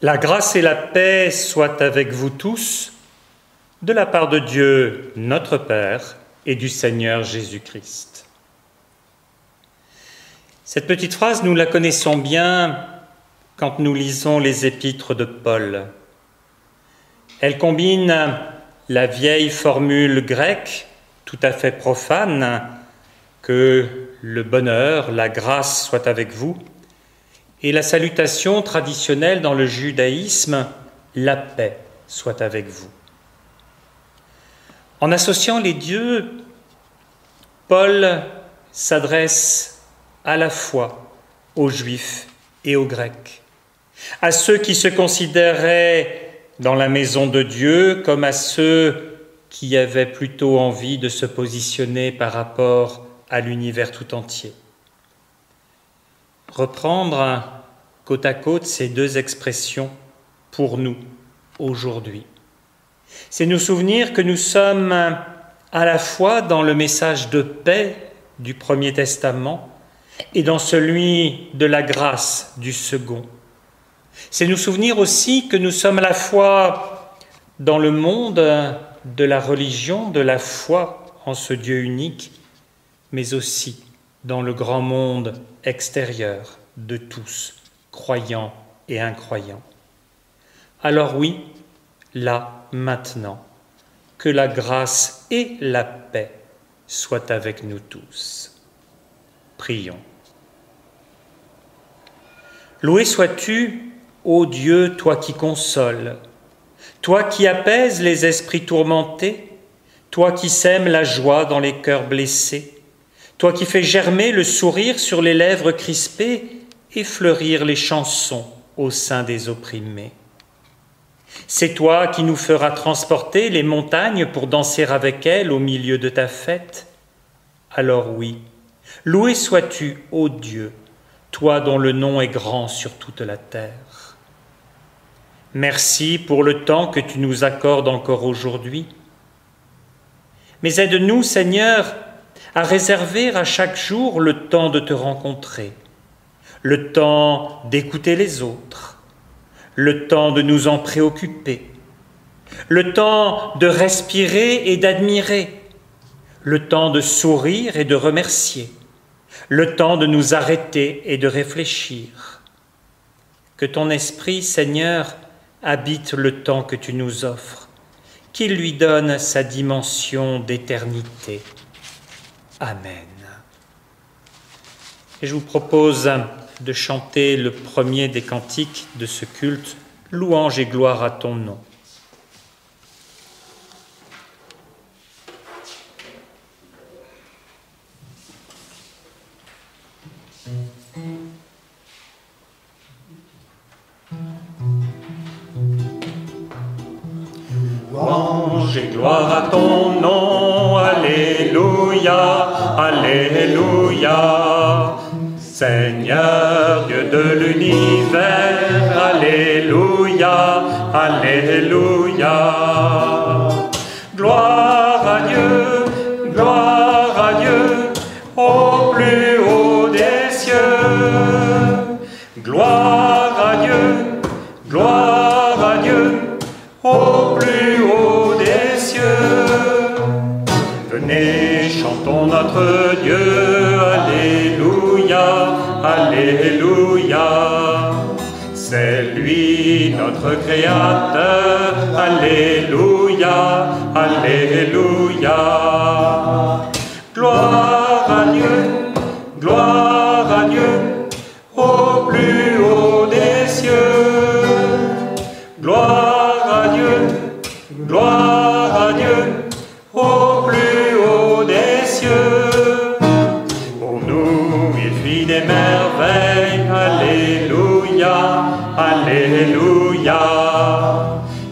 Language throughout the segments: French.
La grâce et la paix soient avec vous tous, de la part de Dieu, notre Père, et du Seigneur Jésus-Christ. Cette petite phrase, nous la connaissons bien quand nous lisons les épîtres de Paul. Elle combine la vieille formule grecque, tout à fait profane, que le bonheur, la grâce soit avec vous, et la salutation traditionnelle dans le judaïsme, la paix soit avec vous. En associant les deux, Paul s'adresse à la fois aux Juifs et aux Grecs, à ceux qui se considéraient dans la maison de Dieu comme à ceux qui avaient plutôt envie de se positionner par rapport à l'univers tout entier. Reprendre côte à côte ces deux expressions pour nous aujourd'hui, c'est nous souvenir que nous sommes à la fois dans le message de paix du Premier Testament et dans celui de la grâce du second. C'est nous souvenir aussi que nous sommes à la fois dans le monde de la religion, de la foi en ce Dieu unique, mais aussi dans le grand monde extérieur de tous, croyants et incroyants. Alors oui, là, maintenant, que la grâce et la paix soient avec nous tous. Prions. Loué sois-tu, ô Dieu, toi qui consoles, toi qui apaises les esprits tourmentés, toi qui sèmes la joie dans les cœurs blessés, toi qui fais germer le sourire sur les lèvres crispées et fleurir les chansons au sein des opprimés. C'est toi qui nous feras transporter les montagnes pour danser avec elles au milieu de ta fête. Alors oui, loué sois-tu, ô Dieu, toi dont le nom est grand sur toute la terre. Merci pour le temps que tu nous accordes encore aujourd'hui. Mais aide-nous, Seigneur, à réserver à chaque jour le temps de te rencontrer, le temps d'écouter les autres, le temps de nous en préoccuper, le temps de respirer et d'admirer, le temps de sourire et de remercier, le temps de nous arrêter et de réfléchir. Que ton esprit, Seigneur, habite le temps que tu nous offres, qu'il lui donne sa dimension d'éternité. Amen. Et je vous propose de chanter le premier des cantiques de ce culte, « Louange et gloire à ton nom ». Louange et gloire à ton nom, Alléluia, Alléluia. Seigneur Dieu de l'univers, Alléluia, Alléluia. Gloire à Dieu, au plus haut des cieux. Gloire à Dieu, au plus haut des cieux. Venez, chantons notre Dieu, Alléluia, Alléluia. C'est lui notre Créateur, Alléluia, Alléluia. Gloire à Dieu, au plus haut des cieux. Gloire à Dieu, au plus haut des cieux. Pour nous, il fit des merveilles, Alléluia, Alléluia.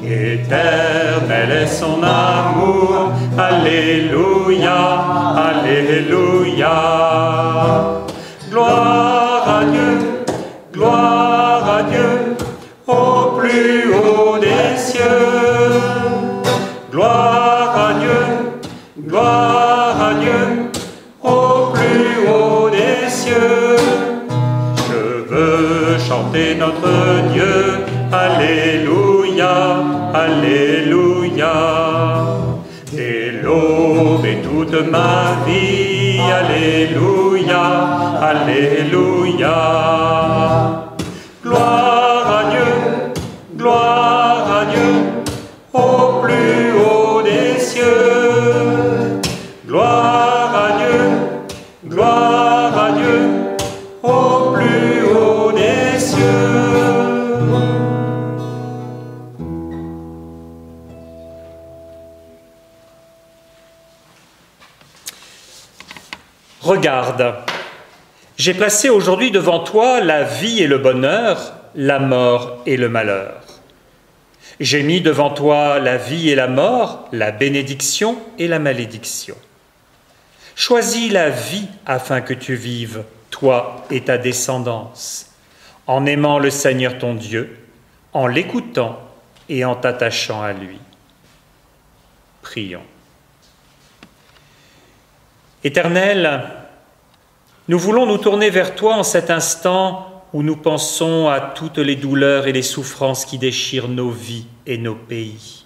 Éternel est son amour, Alléluia, Alléluia. Gloire à Dieu, au plus haut des cieux. Gloire à Dieu, au plus haut des cieux. Je veux chanter notre Dieu, Alléluia, Alléluia. Dès l'aube et toute ma vie, Alléluia, Alléluia. Gloire à Dieu, gloire à Dieu, au plus haut des cieux. Gloire à Dieu, gloire à Dieu, au plus haut des cieux. Regarde, j'ai placé aujourd'hui devant toi la vie et le bonheur, la mort et le malheur. J'ai mis devant toi la vie et la mort, la bénédiction et la malédiction. Choisis la vie afin que tu vives, toi et ta descendance, en aimant le Seigneur ton Dieu, en l'écoutant et en t'attachant à lui. Prions. Éternel, nous voulons nous tourner vers toi en cet instant où nous pensons à toutes les douleurs et les souffrances qui déchirent nos vies et nos pays.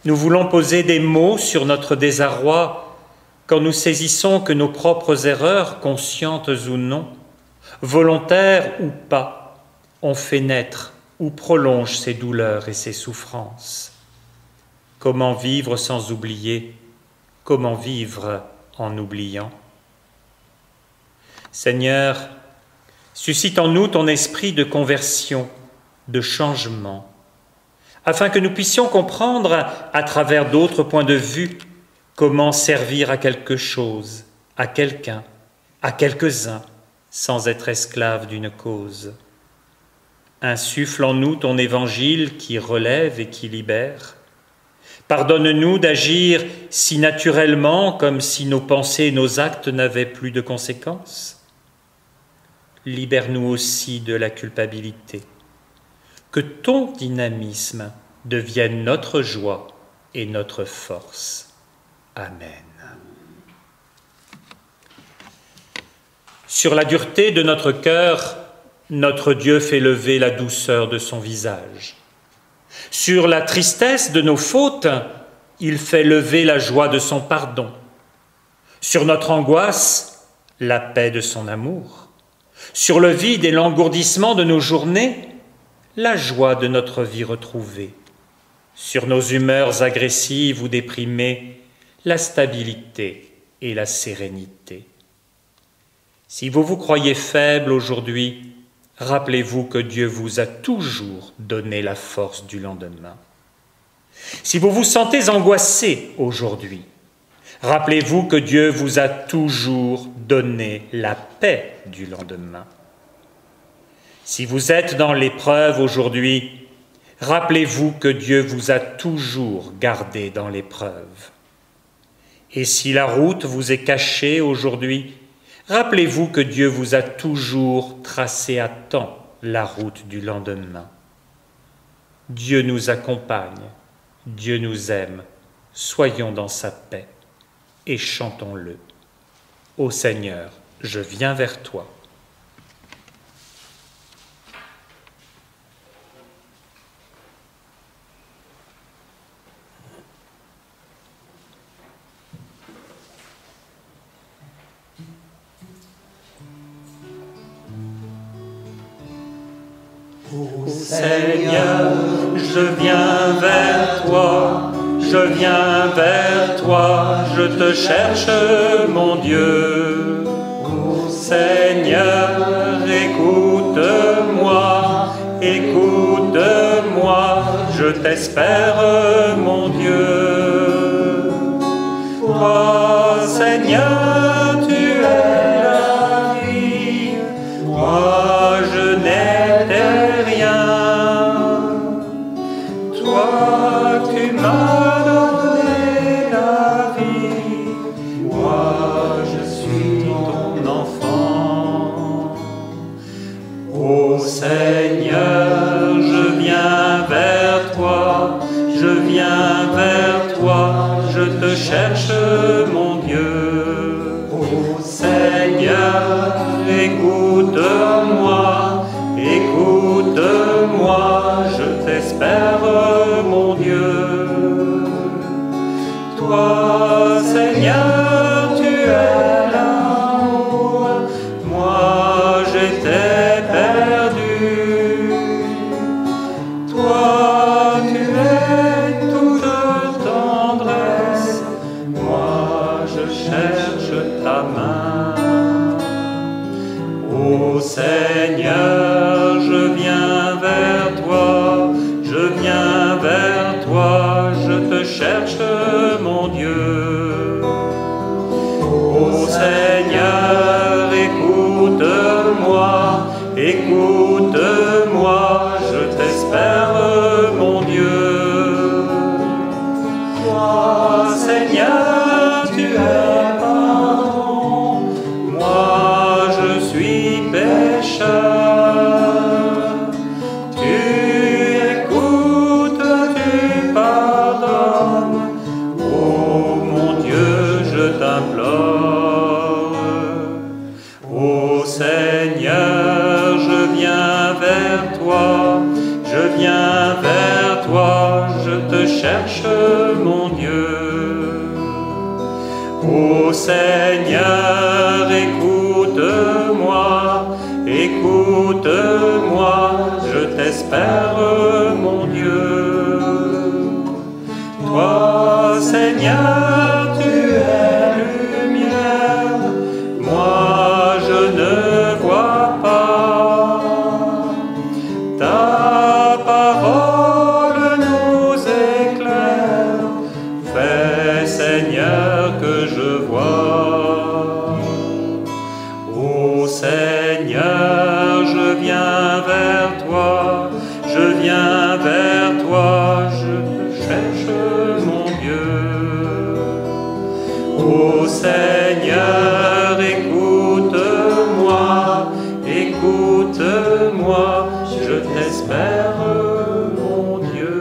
Nous voulons poser des mots sur notre désarroi quand nous saisissons que nos propres erreurs, conscientes ou non, volontaires ou pas, ont fait naître ou prolongent ces douleurs et ces souffrances. Comment vivre sans oublier? Comment vivre en oubliant? Seigneur, suscite en nous ton esprit de conversion, de changement, afin que nous puissions comprendre à travers d'autres points de vue comment servir à quelque chose, à quelqu'un, à quelques-uns, sans être esclaves d'une cause. Insuffle en nous ton évangile qui relève et qui libère. Pardonne-nous d'agir si naturellement comme si nos pensées et nos actes n'avaient plus de conséquences. Libère-nous aussi de la culpabilité. Que ton dynamisme devienne notre joie et notre force. Amen. Sur la dureté de notre cœur, notre Dieu fait lever la douceur de son visage. Sur la tristesse de nos fautes, il fait lever la joie de son pardon. Sur notre angoisse, la paix de son amour. Sur le vide et l'engourdissement de nos journées, la joie de notre vie retrouvée. Sur nos humeurs agressives ou déprimées, la stabilité et la sérénité. Si vous vous croyez faible aujourd'hui, rappelez-vous que Dieu vous a toujours donné la force du lendemain. Si vous vous sentez angoissé aujourd'hui, rappelez-vous que Dieu vous a toujours donné la paix du lendemain. Si vous êtes dans l'épreuve aujourd'hui, rappelez-vous que Dieu vous a toujours gardé dans l'épreuve. Et si la route vous est cachée aujourd'hui, rappelez-vous que Dieu vous a toujours tracé à temps la route du lendemain. Dieu nous accompagne, Dieu nous aime, soyons dans sa paix et chantons-le. Ô Seigneur, je viens vers toi. Ô Seigneur, je viens vers toi, je viens vers toi, je te cherche, mon Dieu. Ô Seigneur, écoute-moi, écoute-moi, je t'espère, mon Dieu. Toi, Seigneur, tu es la vie, moi je n'étais rien. Toi, tu m'as donné la vie, moi je suis ton enfant. Ô Seigneur, je viens vers toi, je viens vers toi, je te cherche, mon Dieu. Ô Seigneur, écoute-moi, écoute-moi. Toi, Seigneur, tu es l'amour, moi j'étais perdu. Toi, tu es toute tendresse, moi je cherche ta main. Ô Seigneur, je viens vers toi, je viens vers toi, je te cherche, mon Dieu. Ô Seigneur, écoute-moi, écoute-moi, je t'espère, mon Dieu. Toi, Seigneur, tu es pardon, moi je suis pécheur. Ô Seigneur, je viens vers toi, je viens vers toi, je te cherche, mon Dieu. Ô Seigneur, écoute-moi, écoute-moi, je t'espère, mon Dieu. Toi, Seigneur, tu es lumière, moi je ne vois pas. Ta parole nous éclaire, fais, Seigneur, que je vois. Ô Seigneur, je viens vers toi, je viens vers toi, je te cherche, mon Dieu. Ô Seigneur, écoute-moi, écoute-moi, je t'espère, mon Dieu.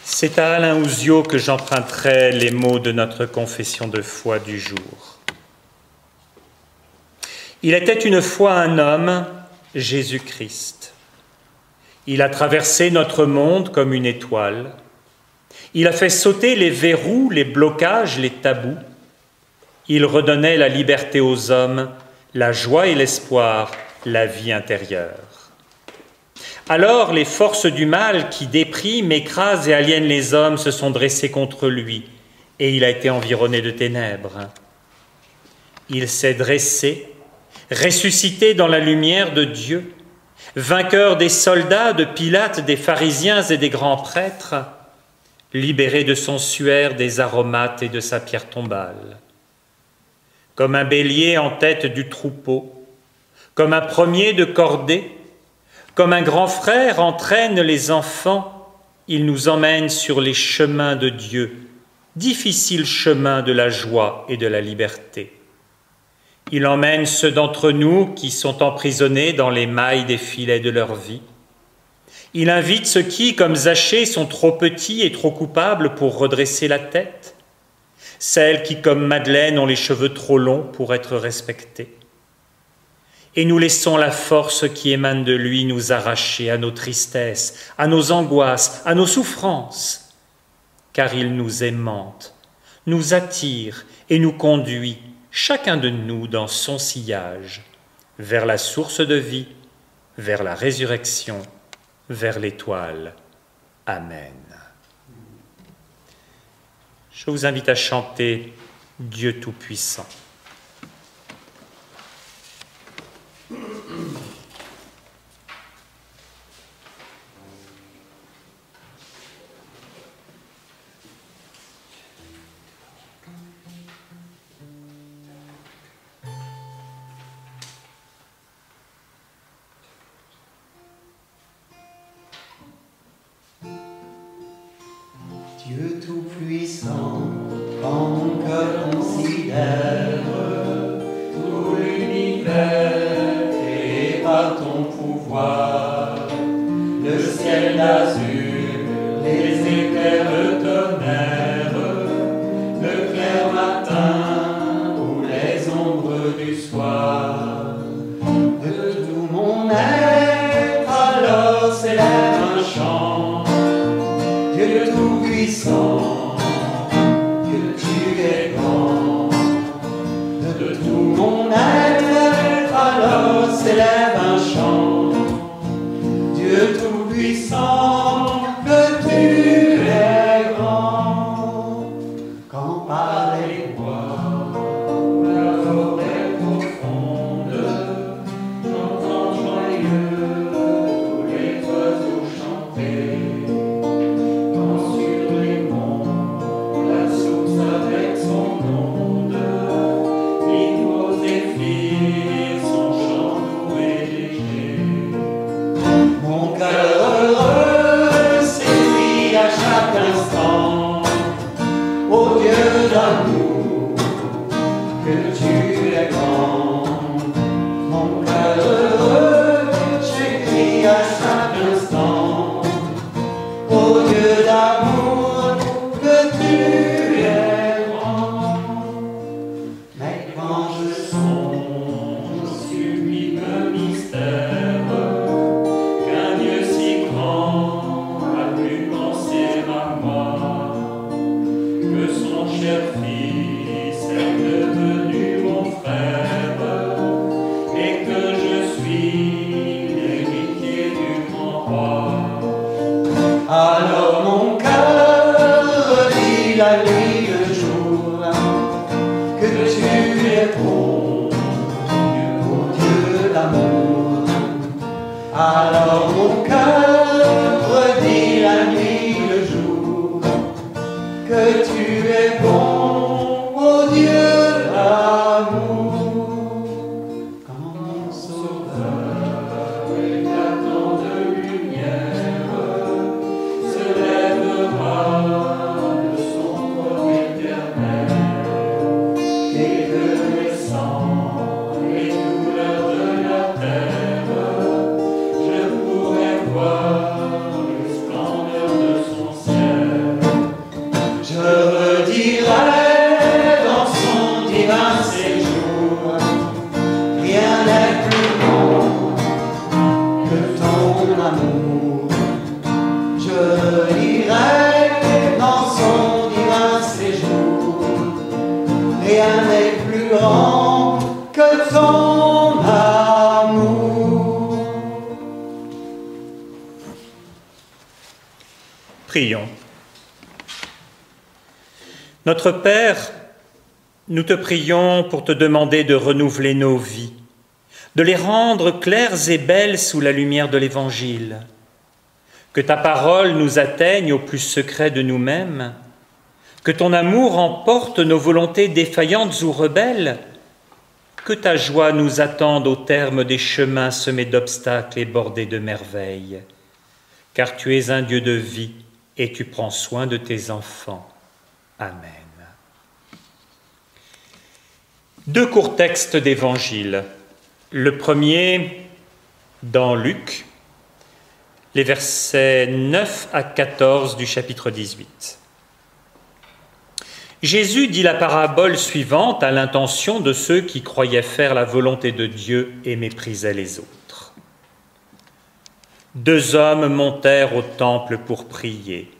C'est à Alain Ouzio que j'emprunterai les mots de notre confession de foi du jour. Il était une fois un homme, Jésus-Christ. Il a traversé notre monde comme une étoile. Il a fait sauter les verrous, les blocages, les tabous. Il redonnait la liberté aux hommes, la joie et l'espoir, la vie intérieure. Alors les forces du mal qui dépriment, écrasent et aliènent les hommes se sont dressées contre lui, et il a été environné de ténèbres. Il s'est dressé, ressuscité dans la lumière de Dieu, vainqueur des soldats, de Pilate, des pharisiens et des grands prêtres, libéré de son suaire, des aromates et de sa pierre tombale. Comme un bélier en tête du troupeau, comme un premier de cordée, comme un grand frère entraîne les enfants, il nous emmène sur les chemins de Dieu, difficiles chemins de la joie et de la liberté. Il emmène ceux d'entre nous qui sont emprisonnés dans les mailles des filets de leur vie. Il invite ceux qui, comme Zachée, sont trop petits et trop coupables pour redresser la tête, celles qui, comme Madeleine, ont les cheveux trop longs pour être respectées. Et nous laissons la force qui émane de lui nous arracher à nos tristesses, à nos angoisses, à nos souffrances, car il nous aimante, nous attire et nous conduit, chacun de nous dans son sillage, vers la source de vie, vers la résurrection, vers l'étoile. Amen. Je vous invite à chanter Dieu Tout-Puissant. Dieu Tout-Puissant, quand mon cœur considère tout l'univers et par ton pouvoir, le ciel d'azur, les éclairs, le tonnerre, le clair matin ou les ombres du soir, de tout tout-puissant, que tu es grand. De tout mon être, alors s'élève un chant. Dieu tout-puissant, que tu es grand. Quand par les bois, la forêt profonde, j'entends joyeux tous les oiseaux chanter. Quand sur les monts, la source avec son onde, l'hymne zéphyr, son chant doux et léger. Mon cœur heureux s'écrie à chaque instant, ô Dieu d'amour, que tu es grand. Mon cœur heureux s'écrie à chaque instant, ô Dieu d'amour, que tu es grand. Mais quand je songe au sublime mystère qu'un Dieu si grand a pu penser à moi, que son cher Fils est devenu mon frère, et que je suis l'héritier du grand roi. Alors mon cœur redit la nuit le jour, que tu es bon, ô Dieu d'amour. Alors mon cœur redit la nuit le jour, que tu es bon, ô Dieu d'amour. Quand mon sauveur éclatant de lumière se lèvera de son corps éternel, et que les sangs et douleurs de la terre, je pourrai voir le splendeur de son ciel. Je redirai dans son divin séjour, rien n'est plus bon que ton amour. Je redirai dans son divin séjour, rien n'est plus grand que ton amour. Prions. Notre Père, nous te prions pour te demander de renouveler nos vies, de les rendre claires et belles sous la lumière de l'Évangile. Que ta parole nous atteigne au plus secret de nous-mêmes, que ton amour emporte nos volontés défaillantes ou rebelles, que ta joie nous attende au terme des chemins semés d'obstacles et bordés de merveilles. Car tu es un Dieu de vie et tu prends soin de tes enfants. Amen. Deux courts textes d'Évangile. Le premier, dans Luc, les versets 9 à 14 du chapitre 18. Jésus dit la parabole suivante à l'intention de ceux qui croyaient faire la volonté de Dieu et méprisaient les autres. Deux hommes montèrent au temple pour prier.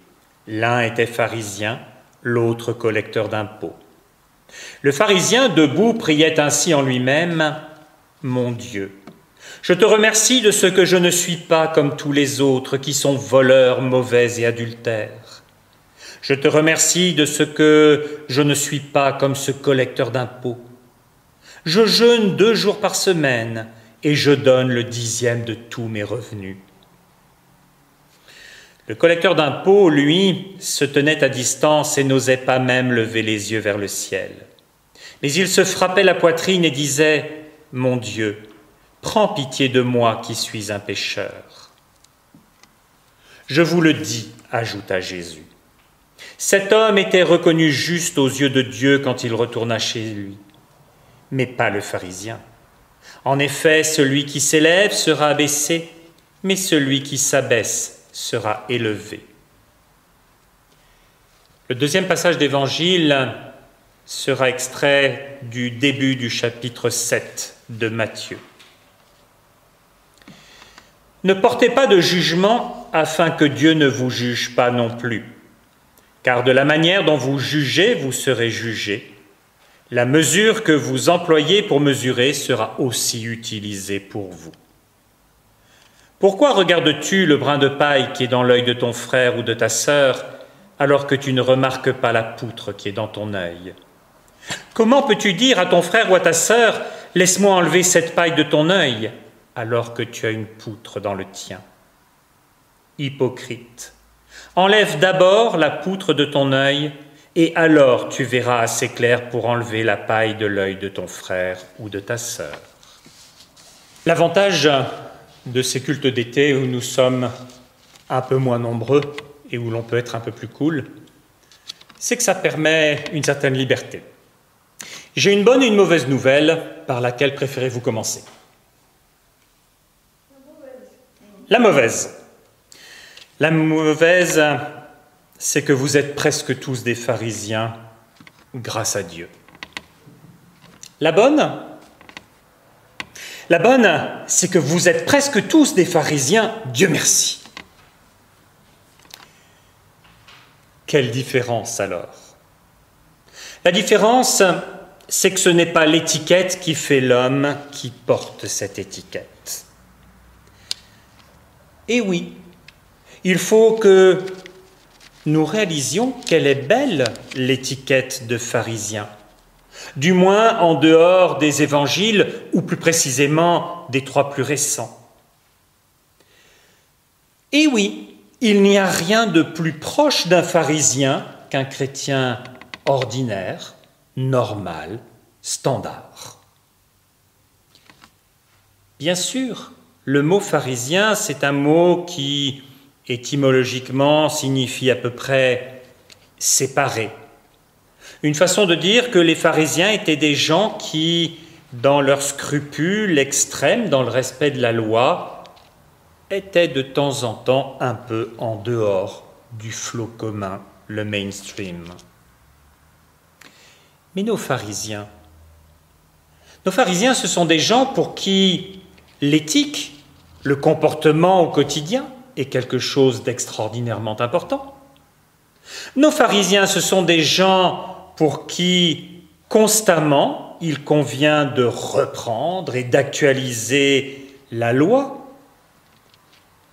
L'un était pharisien, l'autre collecteur d'impôts. Le pharisien, debout, priait ainsi en lui-même : « Mon Dieu, je te remercie de ce que je ne suis pas comme tous les autres qui sont voleurs, mauvais et adultères. Je te remercie de ce que je ne suis pas comme ce collecteur d'impôts. Je jeûne 2 jours par semaine et je donne le 10e de tous mes revenus. » Le collecteur d'impôts, lui, se tenait à distance et n'osait pas même lever les yeux vers le ciel. Mais il se frappait la poitrine et disait : « Mon Dieu, prends pitié de moi qui suis un pécheur. » « Je vous le dis, ajouta Jésus, cet homme était reconnu juste aux yeux de Dieu quand il retourna chez lui, mais pas le pharisien. En effet, celui qui s'élève sera abaissé, mais celui qui s'abaisse sera élevé. » Le deuxième passage d'Évangile sera extrait du début du chapitre 7 de Matthieu. « Ne portez pas de jugement afin que Dieu ne vous juge pas non plus. car de la manière dont vous jugez, vous serez jugés. La mesure que vous employez pour mesurer sera aussi utilisée pour vous. Pourquoi regardes-tu le brin de paille qui est dans l'œil de ton frère ou de ta sœur, alors que tu ne remarques pas la poutre qui est dans ton œil? Comment peux-tu dire à ton frère ou à ta sœur, « Laisse-moi enlever cette paille de ton œil », alors que tu as une poutre dans le tien? Hypocrite, enlève d'abord la poutre de ton œil, et alors tu verras assez clair pour enlever la paille de l'œil de ton frère ou de ta sœur. L'avantage de ces cultes d'été où nous sommes un peu moins nombreux et où l'on peut être un peu plus cool, c'est que ça permet une certaine liberté. J'ai une bonne et une mauvaise nouvelle, par laquelle préférez-vous commencer? La mauvaise. La mauvaise, c'est que vous êtes presque tous des pharisiens, grâce à Dieu. La bonne, c'est que vous êtes presque tous des pharisiens, Dieu merci. Quelle différence alors? La différence, c'est que ce n'est pas l'étiquette qui fait l'homme qui porte cette étiquette. Et oui, il faut que nous réalisions qu'elle est belle, l'étiquette de pharisien, du moins en dehors des évangiles, ou plus précisément des 3 plus récents. Et oui, il n'y a rien de plus proche d'un pharisien qu'un chrétien ordinaire, normal, standard. Bien sûr, le mot pharisien, c'est un mot qui, étymologiquement, signifie à peu près séparé. Une façon de dire que les pharisiens étaient des gens qui, dans leurs scrupules extrêmes, dans le respect de la loi, étaient de temps en temps un peu en dehors du flot commun, le mainstream. Mais nos pharisiens, ce sont des gens pour qui l'éthique, le comportement au quotidien est quelque chose d'extraordinairement important. Nos pharisiens, ce sont des gens pour qui constamment il convient de reprendre et d'actualiser la loi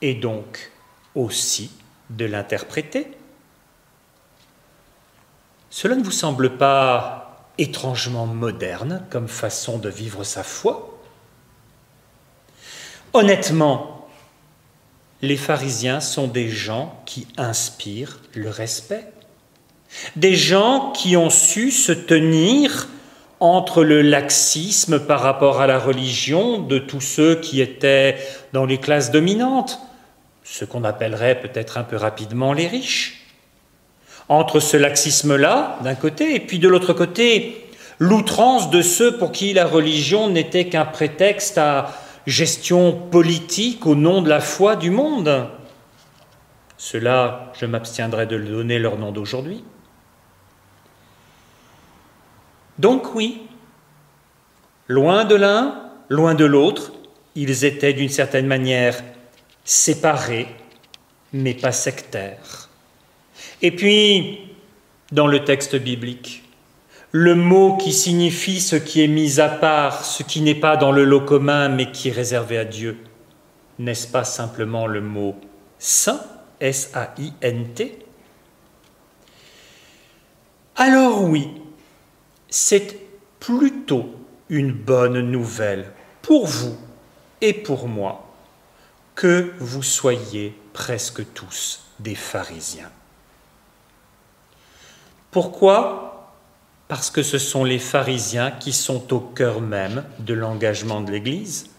et donc aussi de l'interpréter. Cela ne vous semble pas étrangement moderne comme façon de vivre sa foi? Honnêtement, les pharisiens sont des gens qui inspirent le respect, des gens qui ont su se tenir entre le laxisme par rapport à la religion de tous ceux qui étaient dans les classes dominantes, ce qu'on appellerait peut-être un peu rapidement les riches. Entre ce laxisme-là, d'un côté, et puis de l'autre côté, l'outrance de ceux pour qui la religion n'était qu'un prétexte à gestion politique au nom de la foi du monde. Cela, je m'abstiendrai de donner leur nom d'aujourd'hui. Donc oui, loin de l'un, loin de l'autre, ils étaient d'une certaine manière séparés, mais pas sectaires. Et puis, dans le texte biblique, le mot qui signifie ce qui est mis à part, ce qui n'est pas dans le lot commun, mais qui est réservé à Dieu, n'est-ce pas simplement le mot saint, S-A-I-N-T? Alors oui, c'est plutôt une bonne nouvelle pour vous et pour moi que vous soyez presque tous des pharisiens. Pourquoi? Parce que ce sont les pharisiens qui sont au cœur même de l'engagement de l'Église.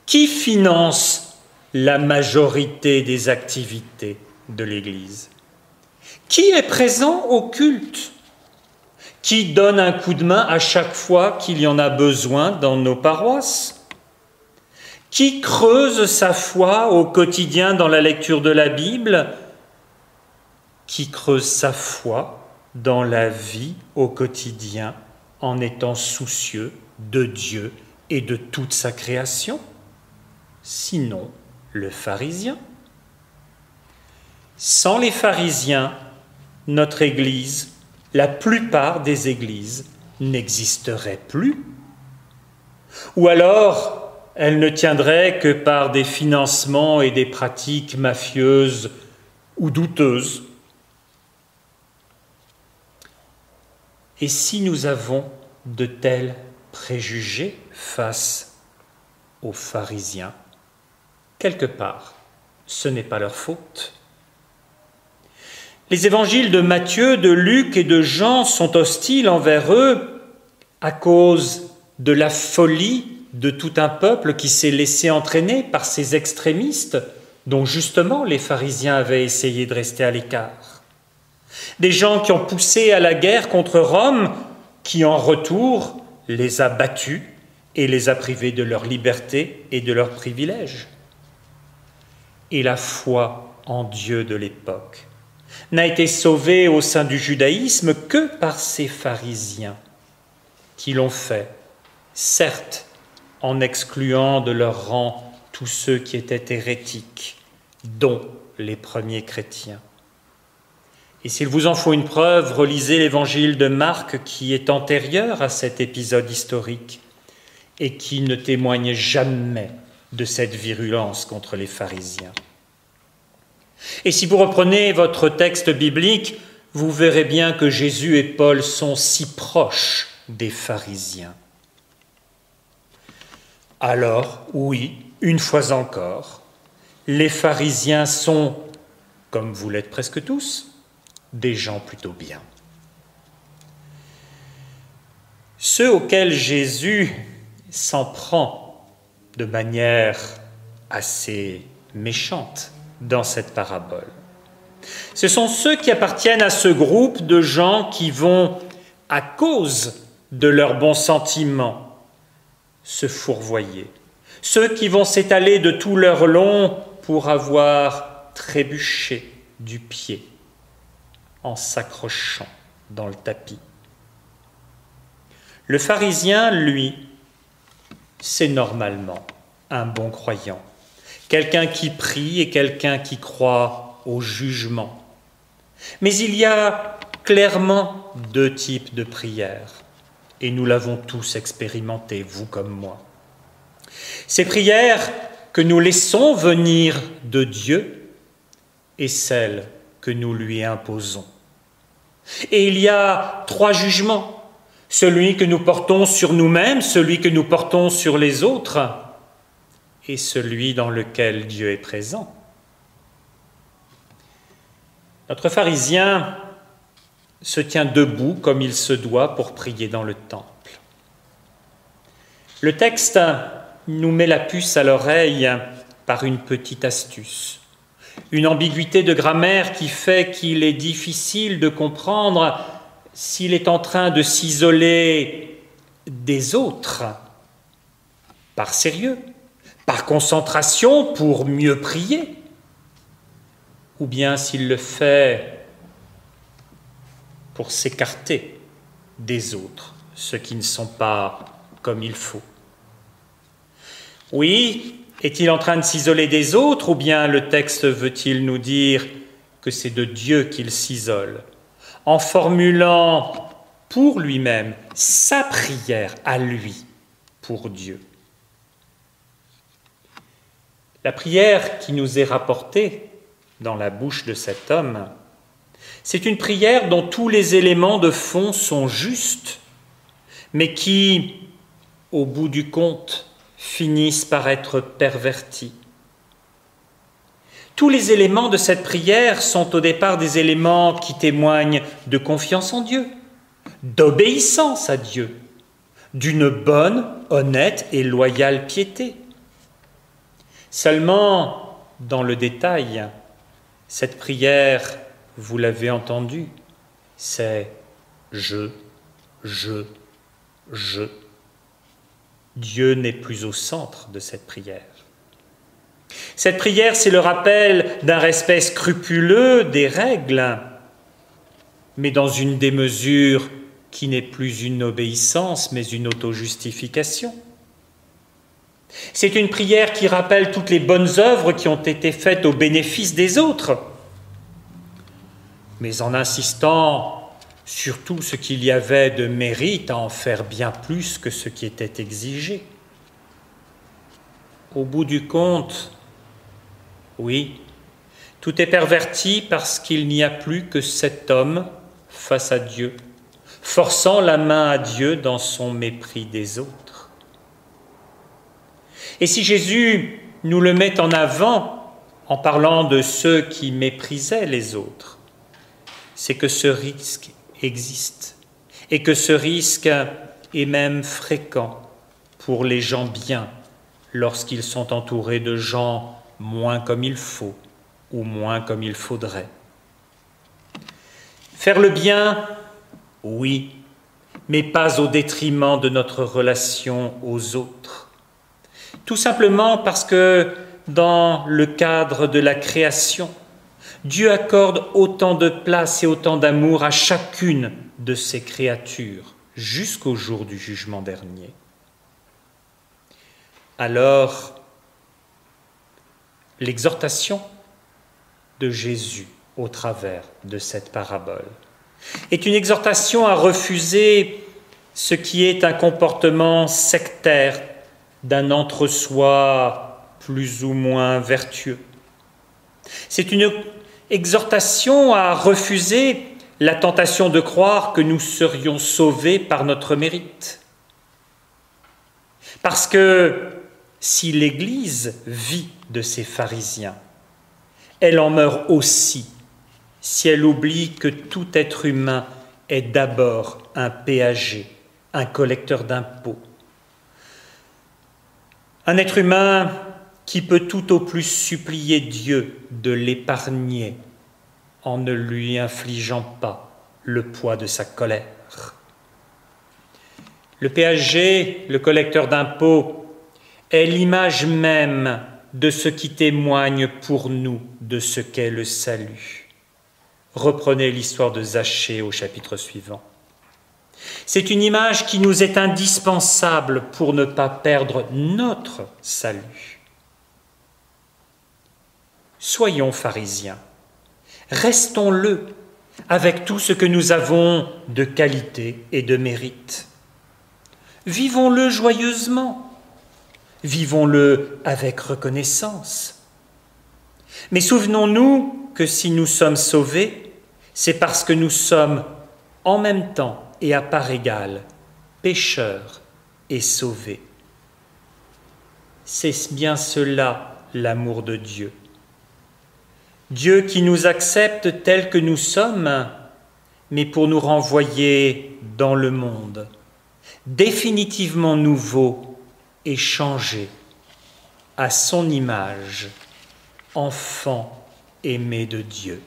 Qui finance la majorité des activités de l'Église? Qui est présent au culte? Qui donne un coup de main à chaque fois qu'il y en a besoin dans nos paroisses? Qui creuse sa foi au quotidien dans la lecture de la Bible? Qui creuse sa foi dans la vie au quotidien en étant soucieux de Dieu et de toute sa création? Sinon, le pharisien. Sans les pharisiens, notre Église, la plupart des églises, n'existeraient plus. Ou alors, elle ne tiendrait que par des financements et des pratiques mafieuses ou douteuses. Et si nous avons de tels préjugés face aux pharisiens, quelque part, ce n'est pas leur faute. Les évangiles de Matthieu, de Luc et de Jean sont hostiles envers eux à cause de la folie de tout un peuple qui s'est laissé entraîner par ces extrémistes dont justement les pharisiens avaient essayé de rester à l'écart. Des gens qui ont poussé à la guerre contre Rome, qui en retour les a battus et les a privés de leur liberté et de leurs privilèges. Et la foi en Dieu de l'époque n'a été sauvée au sein du judaïsme que par ces pharisiens qui l'ont fait, certes en excluant de leur rang tous ceux qui étaient hérétiques, dont les premiers chrétiens. Et s'il vous en faut une preuve, relisez l'évangile de Marc qui est antérieur à cet épisode historique et qui ne témoigne jamais de cette virulence contre les pharisiens. Et si vous reprenez votre texte biblique, vous verrez bien que Jésus et Paul sont si proches des pharisiens. Alors, oui, une fois encore, les pharisiens sont, comme vous l'êtes presque tous, des gens plutôt bien. Ceux auxquels Jésus s'en prend de manière assez méchante dans cette parabole, ce sont ceux qui appartiennent à ce groupe de gens qui vont, à cause de leurs bons sentiments, se fourvoyer, ceux qui vont s'étaler de tout leur long pour avoir trébuché du pied en s'accrochant dans le tapis. Le pharisien, lui, c'est normalement un bon croyant, quelqu'un qui prie et quelqu'un qui croit au jugement. Mais il y a clairement deux types de prières, et nous l'avons tous expérimenté, vous comme moi. Ces prières que nous laissons venir de Dieu et celles que nous lui imposons. Et il y a trois jugements, celui que nous portons sur nous-mêmes, celui que nous portons sur les autres et celui dans lequel Dieu est présent. Notre pharisien se tient debout comme il se doit pour prier dans le temple. Le texte nous met la puce à l'oreille par une petite astuce. Une ambiguïté de grammaire qui fait qu'il est difficile de comprendre s'il est en train de s'isoler des autres, par sérieux, par concentration pour mieux prier, ou bien s'il le fait pour s'écarter des autres, ceux qui ne sont pas comme il faut. Oui, est-il en train de s'isoler des autres, ou bien le texte veut-il nous dire que c'est de Dieu qu'il s'isole, en formulant pour lui-même sa prière à lui, pour Dieu. La prière qui nous est rapportée dans la bouche de cet homme, c'est une prière dont tous les éléments de fond sont justes, mais qui, au bout du compte, finissent par être pervertis. Tous les éléments de cette prière sont au départ des éléments qui témoignent de confiance en Dieu, d'obéissance à Dieu, d'une bonne, honnête et loyale piété. Seulement, dans le détail, cette prière, vous l'avez entendu, c'est je. Dieu n'est plus au centre de cette prière. Cette prière, c'est le rappel d'un respect scrupuleux des règles, mais dans une démesure qui n'est plus une obéissance, mais une auto-justification. C'est une prière qui rappelle toutes les bonnes œuvres qui ont été faites au bénéfice des autres, mais en insistant sur tout ce qu'il y avait de mérite à en faire bien plus que ce qui était exigé. Au bout du compte, oui, tout est perverti parce qu'il n'y a plus que cet homme face à Dieu, forçant la main à Dieu dans son mépris des autres. Et si Jésus nous le met en avant en parlant de ceux qui méprisaient les autres, c'est que ce risque existe et que ce risque est même fréquent pour les gens bien lorsqu'ils sont entourés de gens moins comme il faut ou moins comme il faudrait. Faire le bien, oui, mais pas au détriment de notre relation aux autres. Tout simplement parce que dans le cadre de la création, Dieu accorde autant de place et autant d'amour à chacune de ses créatures jusqu'au jour du jugement dernier. Alors, l'exhortation de Jésus au travers de cette parabole est une exhortation à refuser ce qui est un comportement sectaire d'un entre-soi plus ou moins vertueux. C'est une exhortation à refuser la tentation de croire que nous serions sauvés par notre mérite. Parce que si l'Église vit de ces pharisiens, elle en meurt aussi si elle oublie que tout être humain est d'abord un péager, un collecteur d'impôts. Un être humain qui peut tout au plus supplier Dieu de l'épargner en ne lui infligeant pas le poids de sa colère. Le péager, le collecteur d'impôts, est l'image même de ce qui témoigne pour nous de ce qu'est le salut. Reprenez l'histoire de Zachée au chapitre suivant. C'est une image qui nous est indispensable pour ne pas perdre notre salut. Soyons pharisiens, restons-le avec tout ce que nous avons de qualité et de mérite. Vivons-le joyeusement, vivons-le avec reconnaissance. Mais souvenons-nous que si nous sommes sauvés, c'est parce que nous sommes en même temps et à part égale pécheurs et sauvés. C'est bien cela l'amour de Dieu. Dieu qui nous accepte tels que nous sommes, mais pour nous renvoyer dans le monde, définitivement nouveaux et changés à son image, enfants aimés de Dieu.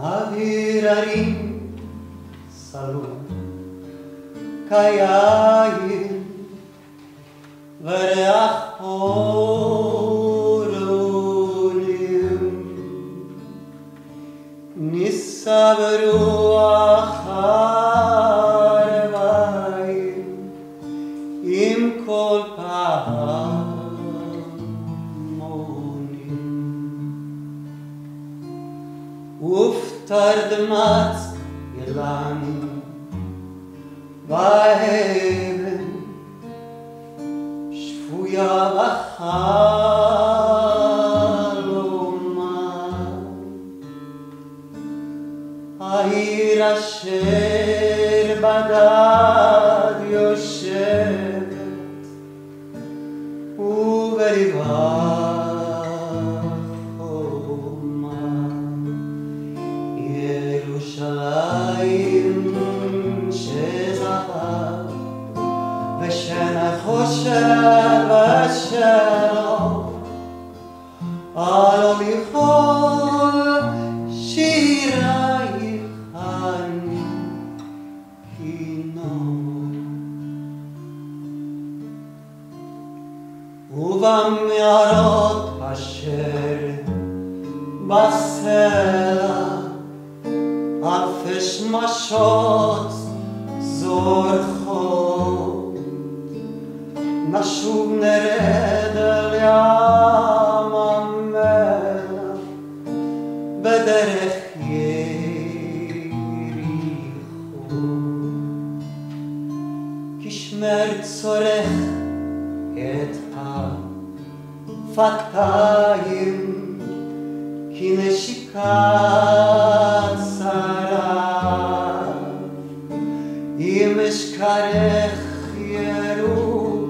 Avirarim salum kayayim vereach oronim nisabru acharvayim im kol pahamonim Uftardmat Yelan Vaheben Shfuya Vachaloma Ahir Asher Badad Yoshevet Uverivat חושב השלום על לכל שירייך אני כינור ובמערות אשר בסלע, אלפי שמשות זורחות, נשוב נרד אל ים המלח, בדרך יריחו. כשמר צורך את הפתיים, כי נשיקת שריו, אם אשכרך ירושלים,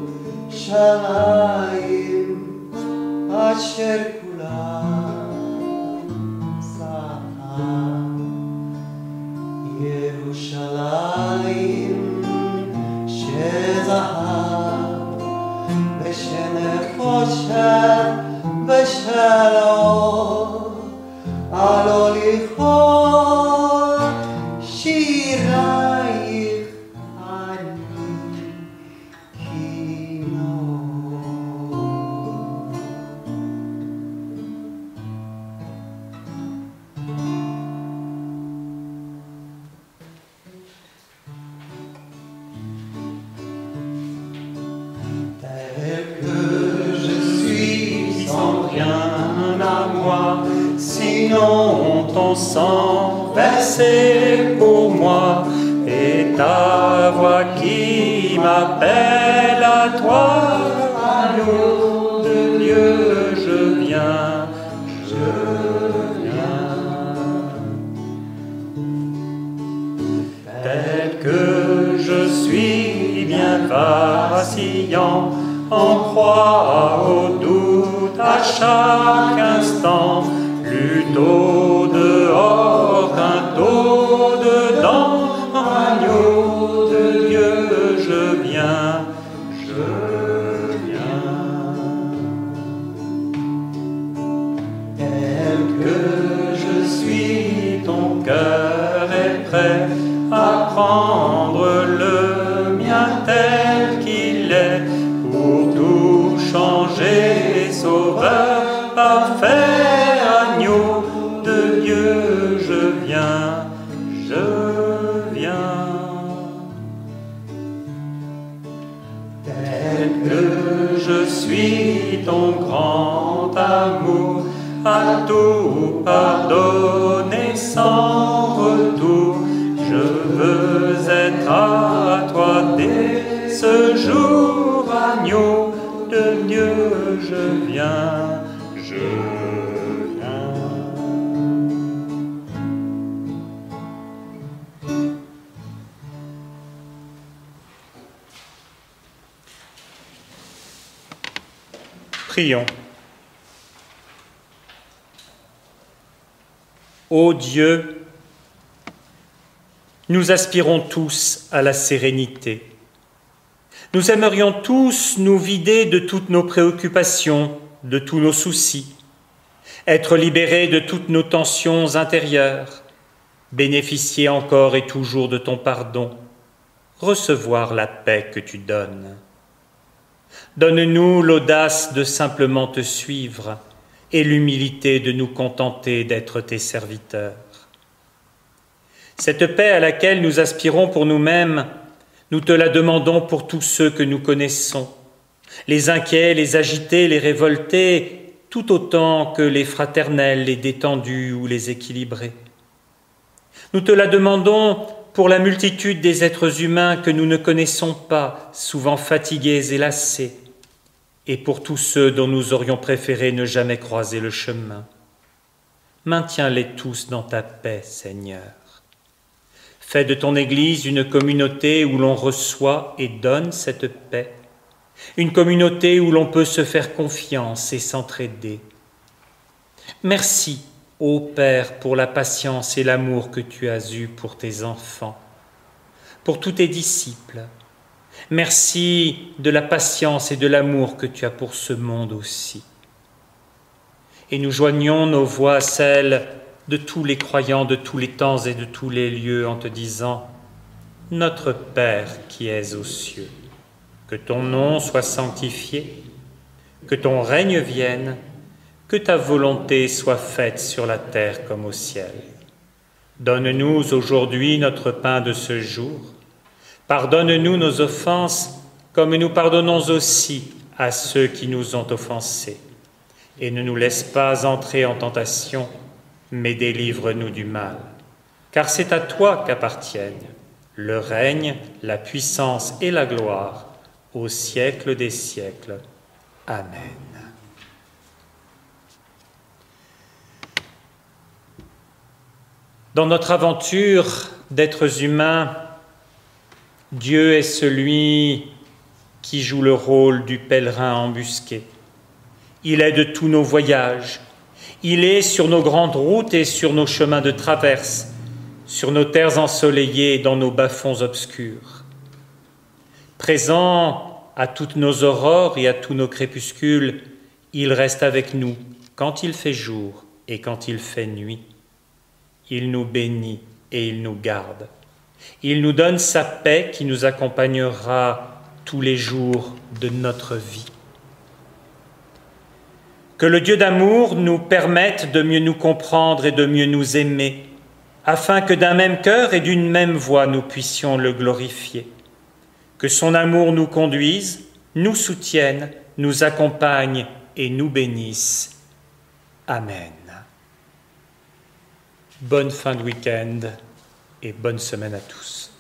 אשר כולם זהב. ירושלים שזהב, ושנחושת בשלום, עלו לכל שירייך אני כינור. Tel que je suis sans rien à moi, sinon ton sang versé pour moi, et ta voix qui m'appelle à toi. Agneau de Dieu, je viens, je viens. Tel que je suis bien vacillant, en proie au doute à chaque instant, plutôt dehors qu'un tôt dedans. Agneau de Dieu, je viens, je viens. Tel que je suis, ton cœur est prêt à prendre le mien tel qu'il est, pour tout changer, sauveur parfait. Agneau de Dieu, je viens, je viens. Tel que je suis, ton grand amour a tout pardonné sans retour. Je veux être à toi dès ce jour. Agneau de Dieu, je viens, je viens. Prions. Ô Dieu, nous aspirons tous à la sérénité. Nous aimerions tous nous vider de toutes nos préoccupations, de tous nos soucis, être libérés de toutes nos tensions intérieures, bénéficier encore et toujours de ton pardon, recevoir la paix que tu donnes. Donne-nous l'audace de simplement te suivre et l'humilité de nous contenter d'être tes serviteurs. Cette paix à laquelle nous aspirons pour nous-mêmes, nous te la demandons pour tous ceux que nous connaissons, les inquiets, les agités, les révoltés, tout autant que les fraternels, les détendus ou les équilibrés. Nous te la demandons pour la multitude des êtres humains que nous ne connaissons pas, souvent fatigués et lassés, et pour tous ceux dont nous aurions préféré ne jamais croiser le chemin. Maintiens-les tous dans ta paix, Seigneur. Fais de ton Église une communauté où l'on reçoit et donne cette paix, une communauté où l'on peut se faire confiance et s'entraider. Merci, ô Père, pour la patience et l'amour que tu as eus pour tes enfants, pour tous tes disciples. Merci de la patience et de l'amour que tu as pour ce monde aussi. Et nous joignons nos voix à celles de tous les croyants de tous les temps et de tous les lieux en te disant « Notre Père qui es aux cieux, que ton nom soit sanctifié, que ton règne vienne, que ta volonté soit faite sur la terre comme au ciel. Donne-nous aujourd'hui notre pain de ce jour. Pardonne-nous nos offenses, comme nous pardonnons aussi à ceux qui nous ont offensés. Et ne nous laisse pas entrer en tentation, mais délivre-nous du mal. Car c'est à toi qu'appartiennent le règne, la puissance et la gloire, au siècle des siècles. Amen. Dans notre aventure d'êtres humains, Dieu est celui qui joue le rôle du pèlerin embusqué. Il est de tous nos voyages. Il est sur nos grandes routes et sur nos chemins de traverse, sur nos terres ensoleillées et dans nos bas-fonds obscurs. Présent à toutes nos aurores et à tous nos crépuscules, il reste avec nous quand il fait jour et quand il fait nuit. Il nous bénit et il nous garde. Il nous donne sa paix qui nous accompagnera tous les jours de notre vie. Que le Dieu d'amour nous permette de mieux nous comprendre et de mieux nous aimer, afin que d'un même cœur et d'une même voix nous puissions le glorifier. Que son amour nous conduise, nous soutienne, nous accompagne et nous bénisse. Amen. Bonne fin de week-end et bonne semaine à tous.